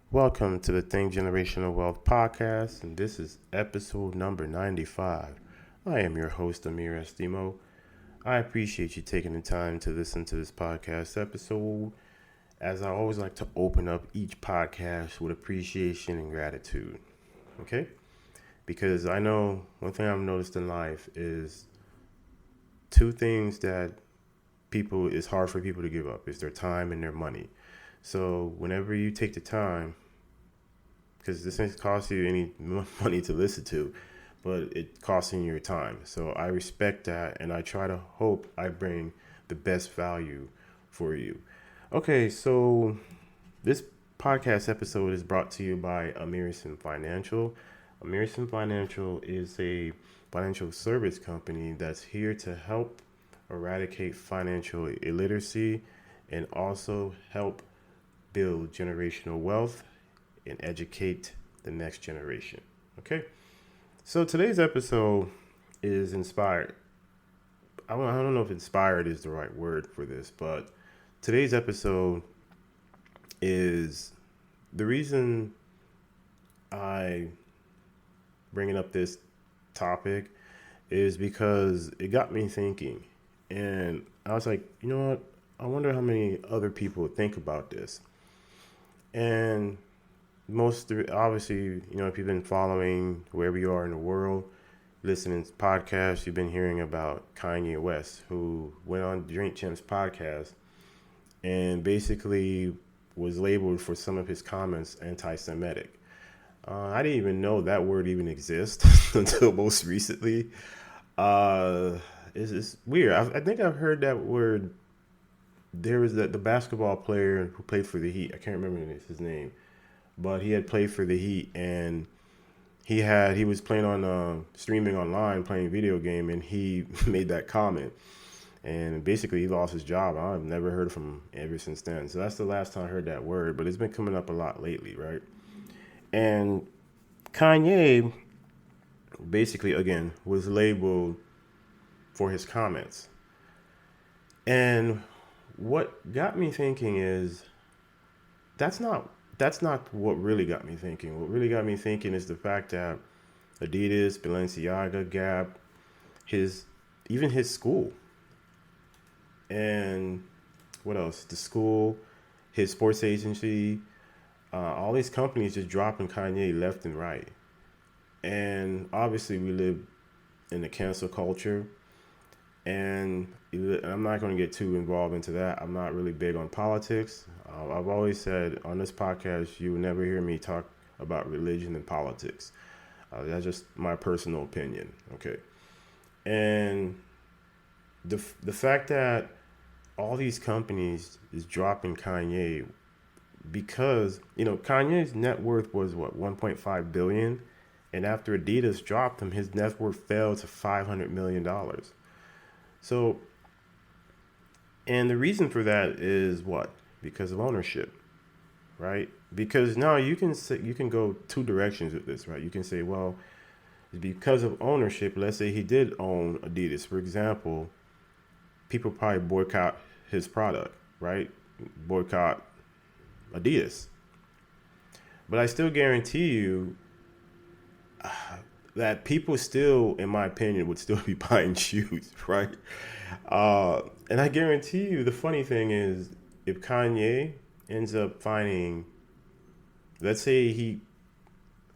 Welcome to the Think Generational Wealth podcast, and this is episode number 95. I am your host, Amir Estimo. I appreciate you taking the time to listen to this podcast episode, as I always like to open up each podcast with appreciation and gratitude. Okay? Because I know one thing I've noticed in life is two things that people is hard for people to give up is their time and their money. So whenever you take the time, because this ain't cost you any money to listen to, but it costing you your time. So I respect that, and I try to hope I bring the best value for you. Okay, so this podcast episode is brought to you by Amerison Financial. Amerison Financial is a financial service company that's here to help eradicate financial illiteracy and also help build generational wealth and educate the next generation. Okay, so today's episode is inspired. I don't know if inspired is the right word for this, but today's episode is the reason I bringing up this topic is because it got me thinking, and I was like, you know what? I wonder how many other people think about this. And obviously, if you've been following wherever you are in the world, listening to podcasts, you've been hearing about Kanye West, who went on Drink Champs podcast and basically was labeled for some of his comments anti-Semitic. I didn't even know that word even exists until most recently. It's weird. I think I've heard that word. There was the basketball player who played for the Heat. I can't remember his name, but he had played for the Heat, and he was playing on streaming online, playing video game, and he made that comment, and basically he lost his job. I've never heard from him ever since then. So that's the last time I heard that word, but it's been coming up a lot lately, right? And Kanye basically again was labeled for his comments, and what got me thinking is that's not what really got me thinking. What really got me thinking is the fact that Adidas, Balenciaga, Gap, even his school, and what else? The school, his sports agency, all these companies just dropping Kanye left and right. And obviously, we live in the cancel culture, and I'm not going to get too involved into that. I'm not really big on politics. I've always said on this podcast, you will never hear me talk about religion and politics. That's just my personal opinion, okay? And the fact that all these companies is dropping Kanye because, Kanye's net worth was what, 1.5 billion, and after Adidas dropped him, his net worth fell to $500 million. So, and the reason for that is what? Because of ownership, right? Because now you can go two directions with this, right? You can say, well, because of ownership. Let's say he did own Adidas, for example. People probably boycott his product, right? Boycott Adidas. But I still guarantee you that people still, in my opinion, would still be buying shoes, right? And I guarantee you, the funny thing is, if Kanye ends up finding, let's say he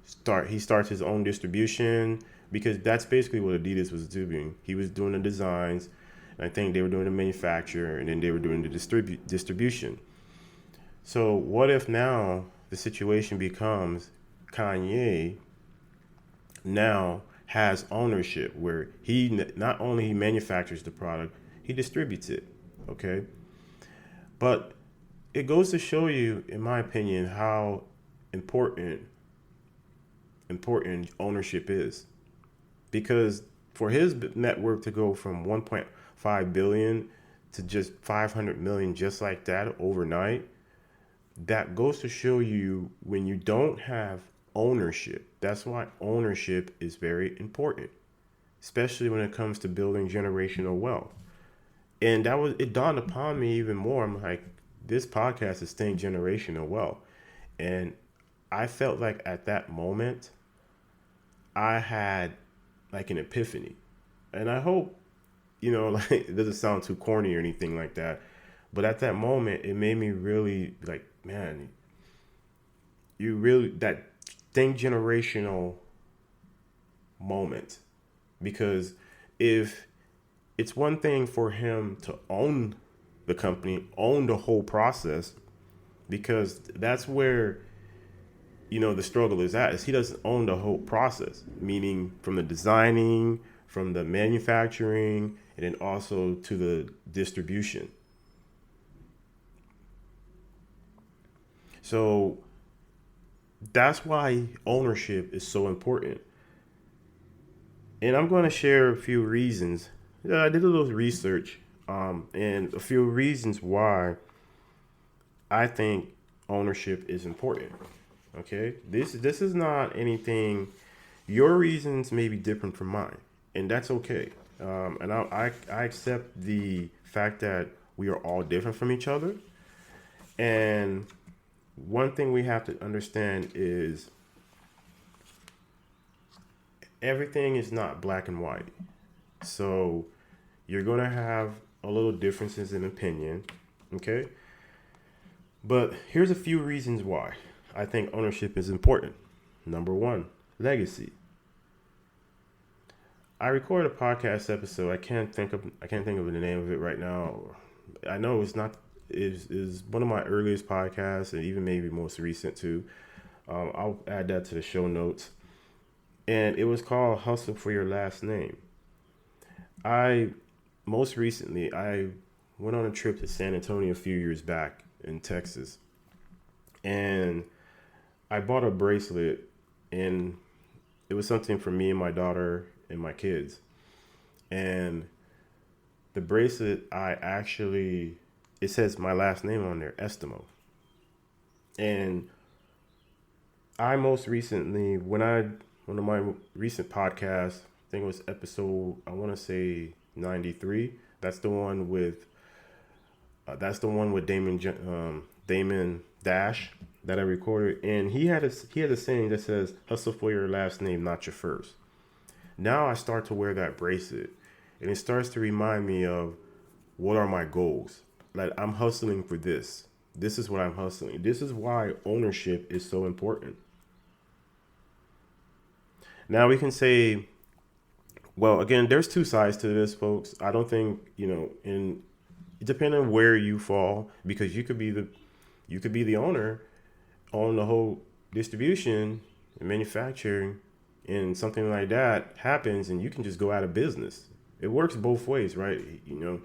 starts his own distribution, because that's basically what Adidas was doing. He was doing the designs, and I think they were doing the manufacture, and then they were doing the distribution. So what if now the situation becomes Kanye now has ownership, where he not only he manufactures the product, he distributes it, okay? But it goes to show you, in my opinion, how important ownership is. Because for his net worth to go from 1.5 billion to just 500 million just like that overnight, that goes to show you when you don't have ownership. That's why ownership is very important, especially when it comes to building generational wealth. And it dawned upon me even more. I'm like, this podcast is Think Generational Wealth. And I felt like at that moment, I had like an epiphany. And I hope, like it doesn't sound too corny or anything like that. But at that moment, it made me really like, man, you really, that thing generational moment. Because if it's one thing for him to own the company, own the whole process, because that's where the struggle is at, is he doesn't own the whole process, meaning from the designing, from the manufacturing, and then also to the distribution. So that's why ownership is so important. And I'm going to share a few reasons. I did a little research, and a few reasons why I think ownership is important. Okay, this is not anything. Your reasons may be different from mine, and that's okay. And I accept the fact that we are all different from each other. And one thing we have to understand is everything is not black and white. So you're going to have a little differences in opinion, okay? But here's a few reasons why I think ownership is important. Number one, legacy. I recorded a podcast episode. I can't think of the name of it right now. I know it's not is one of my earliest podcasts, and even maybe most recent too. I'll add that to the show notes. And it was called Hustle for Your Last Name. Most recently, I went on a trip to San Antonio a few years back in Texas. And I bought a bracelet, and it was something for me and my daughter and my kids. And the bracelet, it says my last name on there, Estimo. And I most recently, one of my recent podcasts, I think it was episode, I want to say 93. That's the one with Damon Dash that I recorded, and he had a saying that says, "Hustle for your last name, not your first." Now I start to wear that bracelet, and it starts to remind me of what are my goals. Like, I'm hustling for this. This is what I'm hustling. This is why ownership is so important. Now we can say, well, again, there's two sides to this, folks. I don't think, depending on where you fall, because you could be the owner, own the whole distribution and manufacturing, and something like that happens, and you can just go out of business. It works both ways, right? You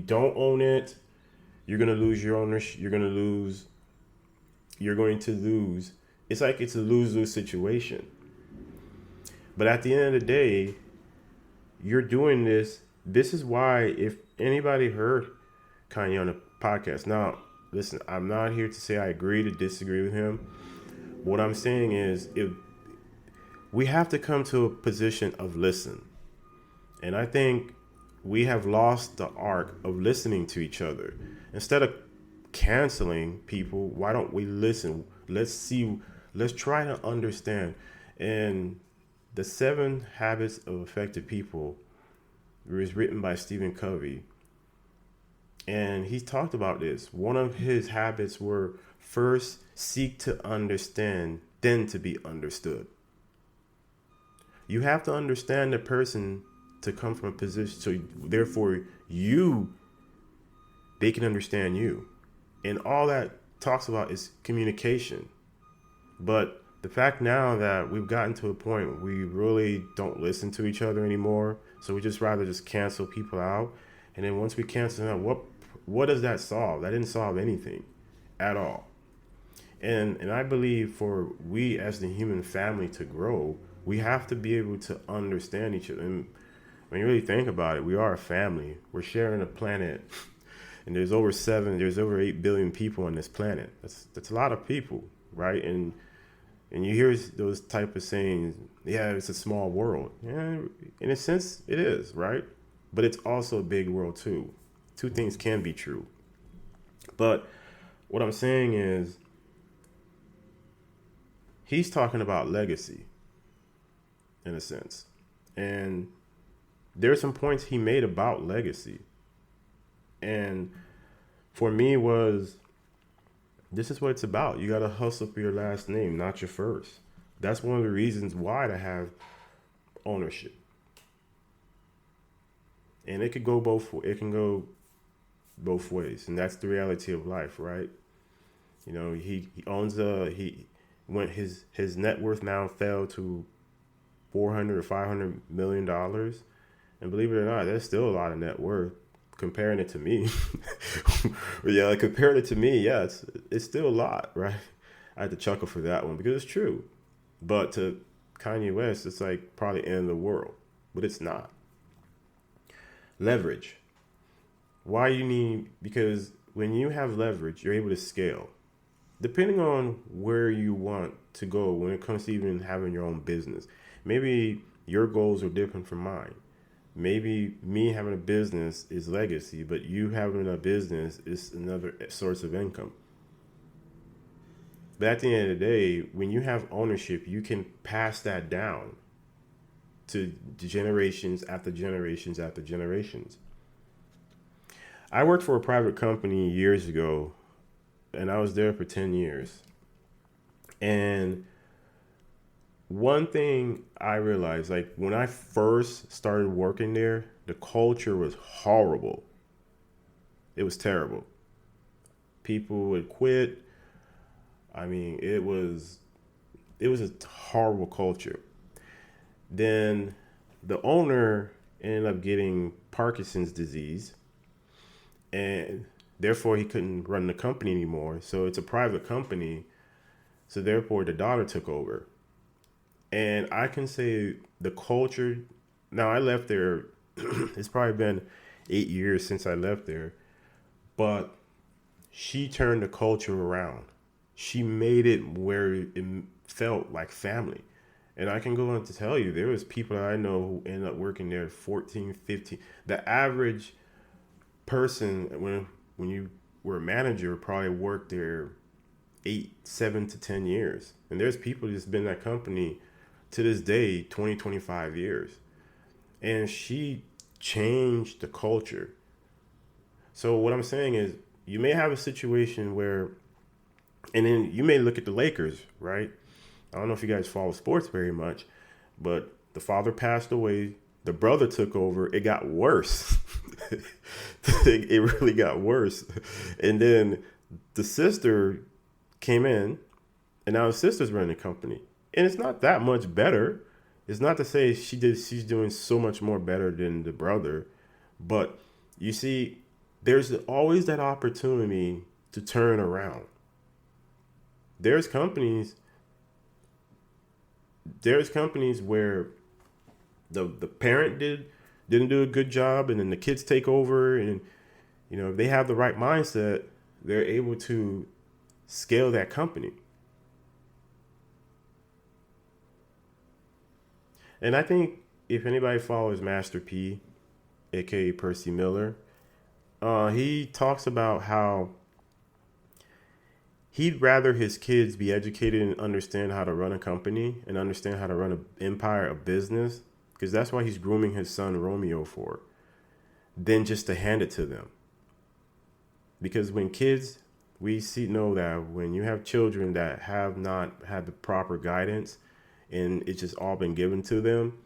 don't own it, you're gonna lose your ownership. You're going to lose. It's like it's a lose-lose situation. But at the end of the day, you're doing this. This is why, if anybody heard Kanye on the podcast, now listen, I'm not here to say I agree to disagree with him. What I'm saying is, if we have to come to a position of listen. And I think we have lost the art of listening to each other. Instead of canceling people, why don't we listen? Let's try to understand. And the 7 Habits of Effective People was written by Stephen Covey. And he talked about this. One of his habits were, first seek to understand, then to be understood. You have to understand the person to come from a position, so therefore they can understand you. And all that talks about is communication. But the fact now that we've gotten to a point where we really don't listen to each other anymore, so we just rather just cancel people out. And then once we cancel them out, what does that solve? That didn't solve anything at all. And I believe for we as the human family to grow, we have to be able to understand each other. And when you really think about it, we are a family. We're sharing a planet, and there's over 8 billion people on this planet. That's a lot of people, right? And you hear those type of sayings, yeah, it's a small world. Yeah, in a sense, it is, right? But it's also a big world too. Two things can be true. But what I'm saying is, he's talking about legacy in a sense. And there's some points he made about legacy. And for me was, this is what it's about. You got to hustle for your last name, not your first. That's one of the reasons why to have ownership. And it can go both ways. And that's the reality of life, right? You know, he owns his net worth now fell to 400 or 500 million dollars. And believe it or not, that's still a lot of net worth. Comparing it to me, comparing it to me, yeah, it's still a lot, right? I had to chuckle for that one because it's true. But to Kanye West, it's like probably end of the world, but it's not. Leverage. Why you need? Because when you have leverage, you're able to scale. Depending on where you want to go when it comes to even having your own business. Maybe your goals are different from mine. Maybe me having a business is legacy, but you having a business is another source of income. But at the end of the day, when you have ownership, you can pass that down to generations after generations after generations. I worked for a private company years ago, and I was there for 10 years. And one thing I realized, like when I first started working there, the culture was horrible. It was terrible. People would quit. I mean, it was a horrible culture. Then the owner ended up getting Parkinson's disease, and therefore he couldn't run the company anymore. So it's a private company. So therefore the daughter took over. And I can say the culture, now I left there, it's probably been 8 years since I left there, but she turned the culture around. She made it where it felt like family. And I can go on to tell you, there was people that I know who ended up working there 14, 15. The average person, when you were a manager, probably worked there 7 to 10 years. And there's people that's been in that company to this day, 20, 25 years. And she changed the culture. So what I'm saying is, you may have a situation where, and then you may look at the Lakers, right? I don't know if you guys follow sports very much, but the father passed away. The brother took over. It got worse. It really got worse. And then the sister came in, and now the sister's running the company. And it's not that much better. It's not to say she's doing so much more better than the brother. But you see, there's always that opportunity to turn around. There's companies where the parent didn't do a good job, and then the kids take over, and you know, if they have the right mindset, they're able to scale that company. And I think if anybody follows Master P, aka Percy Miller, he talks about how he'd rather his kids be educated and understand how to run a company and understand how to run an empire, a business, because that's why he's grooming his son Romeo for, than just to hand it to them. Because when kids, know that when you have children that have not had the proper guidance and it's just all been given to them,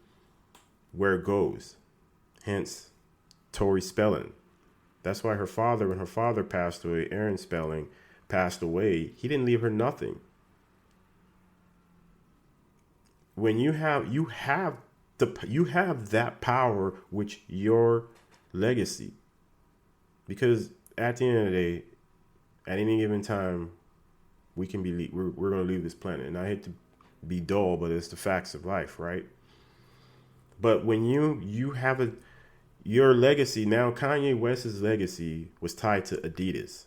where it goes. Hence, Tori Spelling. That's why when her father passed away, Aaron Spelling passed away, he didn't leave her nothing. When you have that power, which your legacy. Because at the end of the day, at any given time, we're going to leave this planet. And I hate to be dull, but it's the facts of life, right? But when you have your legacy, now Kanye West's legacy was tied to Adidas.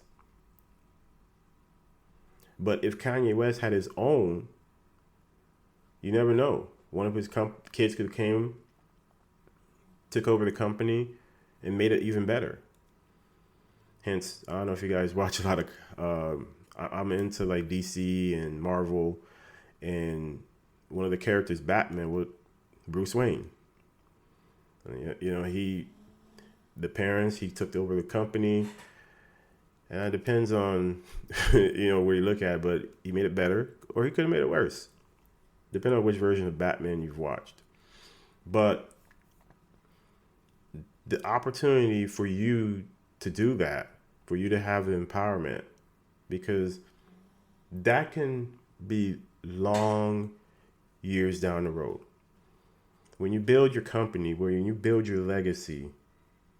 But if Kanye West had his own, you never know. One of his kids could have took over the company, and made it even better. Hence, I don't know if you guys watch a lot of, I'm into like DC and Marvel, And one of the characters, Batman, with Bruce Wayne. You know, the parents, he took over the company. And it depends on, where you look at it, but he made it better or he could have made it worse, depending on which version of Batman you've watched. But the opportunity for you to do that, for you to have the empowerment, because that can be long years down the road. When you build your company, when you build your legacy,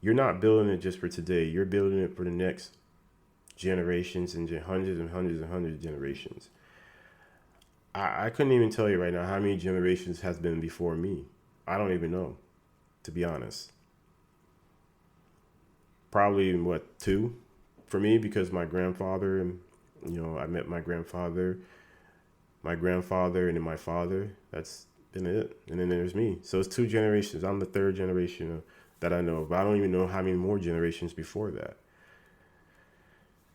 you're not building it just for today. You're building it for the next generations and hundreds and hundreds and hundreds of generations. I couldn't even tell you right now how many generations has been before me. I don't even know, to be honest. Probably, 2 for me, because my grandfather, and I met my grandfather, and then my father. That's been it. And then there's me. So it's 2 generations. I'm the 3rd generation that I know of. I don't even know how many more generations before that.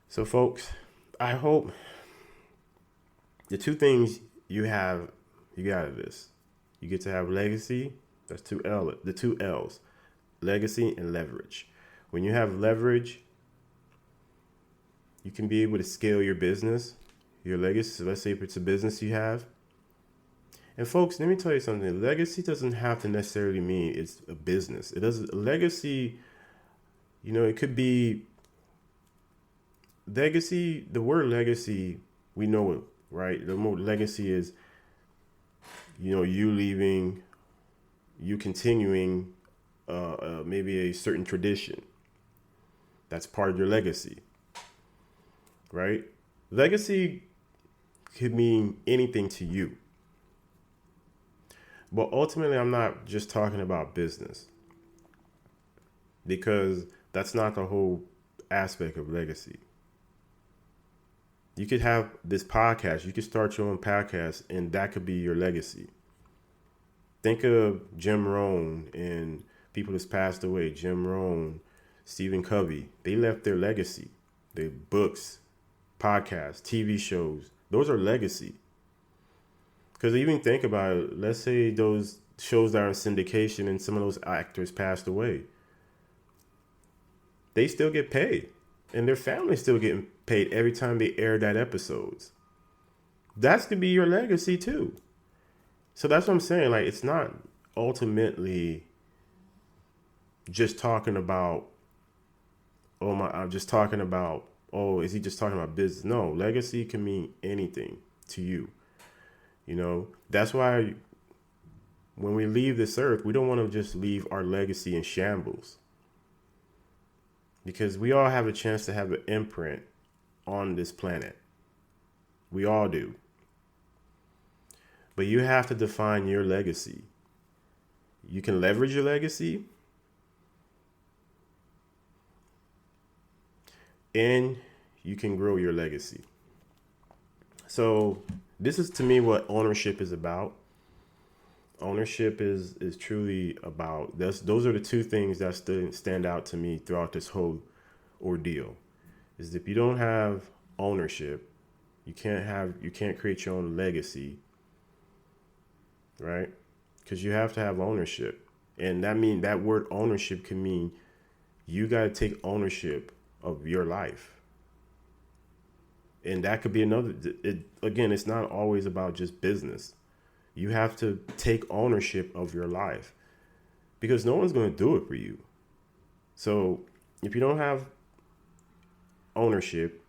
So, folks, I hope the 2 things you got out of this. You get to have legacy. That's the 2 L's, legacy and leverage. When you have leverage, you can be able to scale your business, your legacy. So let's say if it's a business you have. And folks, let me tell you something. Legacy doesn't have to necessarily mean it's a business. It doesn't. Legacy, it could be legacy. The word legacy, we know it, right? The word legacy is, you leaving, you continuing, maybe a certain tradition. That's part of your legacy, right? Legacy could mean anything to you. But ultimately, I'm not just talking about business, because that's not the whole aspect of legacy. You could have this podcast. You could start your own podcast, and that could be your legacy. Think of Jim Rohn and people that's passed away. Jim Rohn, Stephen Covey. They left their legacy. Their books, podcasts, TV shows. Those are legacy. Because even think about it. Let's say those shows that are in syndication and some of those actors passed away. They still get paid. And their family's still getting paid every time they air that episodes. That's to be your legacy too. So that's what I'm saying. Like, it's not ultimately just talking about, is he just talking about business? No, legacy can mean anything to you. That's why when we leave this earth, we don't want to just leave our legacy in shambles. Because we all have a chance to have an imprint on this planet. We all do. But you have to define your legacy. You can leverage your legacy, and you can grow your legacy. So this is, to me, what ownership is about. Ownership is truly about this. Those are the 2 things that stand out to me throughout this whole ordeal. Is if you don't have ownership, you can't create your own legacy, right? Because you have to have ownership, and that word ownership can mean you got to take ownership of your life. And that could be again, it's not always about just business. You have to take ownership of your life, because no one's going to do it for you. So if you don't have ownership,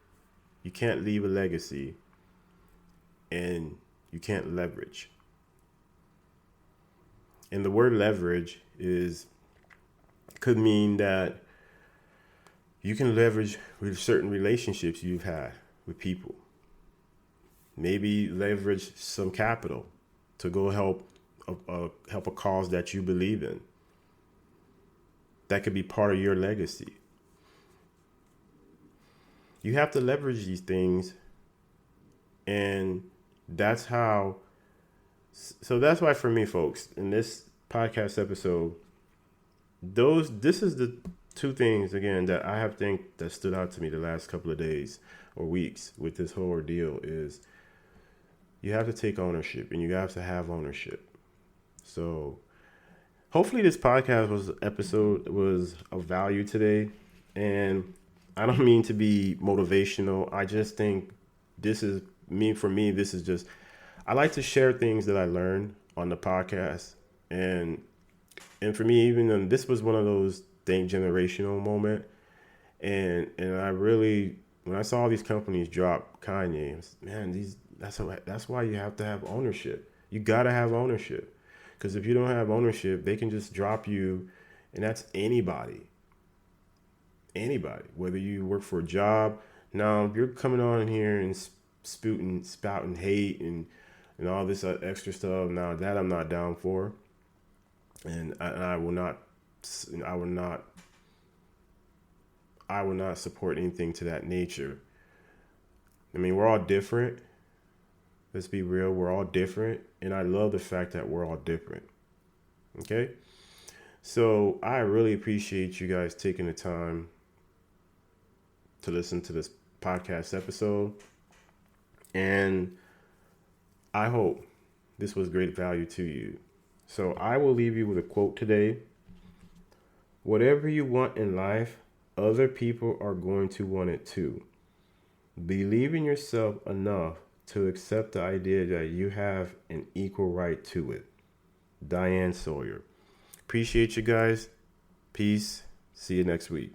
you can't leave a legacy, and you can't leverage. And the word leverage could mean that you can leverage with certain relationships you've had with people. Maybe leverage some capital to go help a cause that you believe in. That could be part of your legacy. You have to leverage these things, and that's why for me, folks, in this podcast episode, this is the 2 things, again, that I have that stood out to me the last couple of days or weeks with this whole ordeal is you have to take ownership, and you have to have ownership. So hopefully this episode was of value today. And I don't mean to be motivational. I just think this is for me, this is just, I like to share things that I learned on the podcast. And for me, even though this was one of those generational moment. And I really, when I saw these companies drop Kanye, man, that's why you have to have ownership. You got to have ownership. Because if you don't have ownership, they can just drop you, and that's anybody. Anybody, whether you work for a job. Now, if you're coming on here and spouting hate and all this extra stuff, now that I'm not down for, and I will not support anything to that nature. I mean, we're all different. Let's be real. We're all different. And I love the fact that we're all different. Okay? So I really appreciate you guys taking the time to listen to this podcast episode. And I hope this was great value to you. So I will leave you with a quote today. Whatever you want in life, other people are going to want it too. Believe in yourself enough to accept the idea that you have an equal right to it. Diane Sawyer. Appreciate you guys. Peace. See you next week.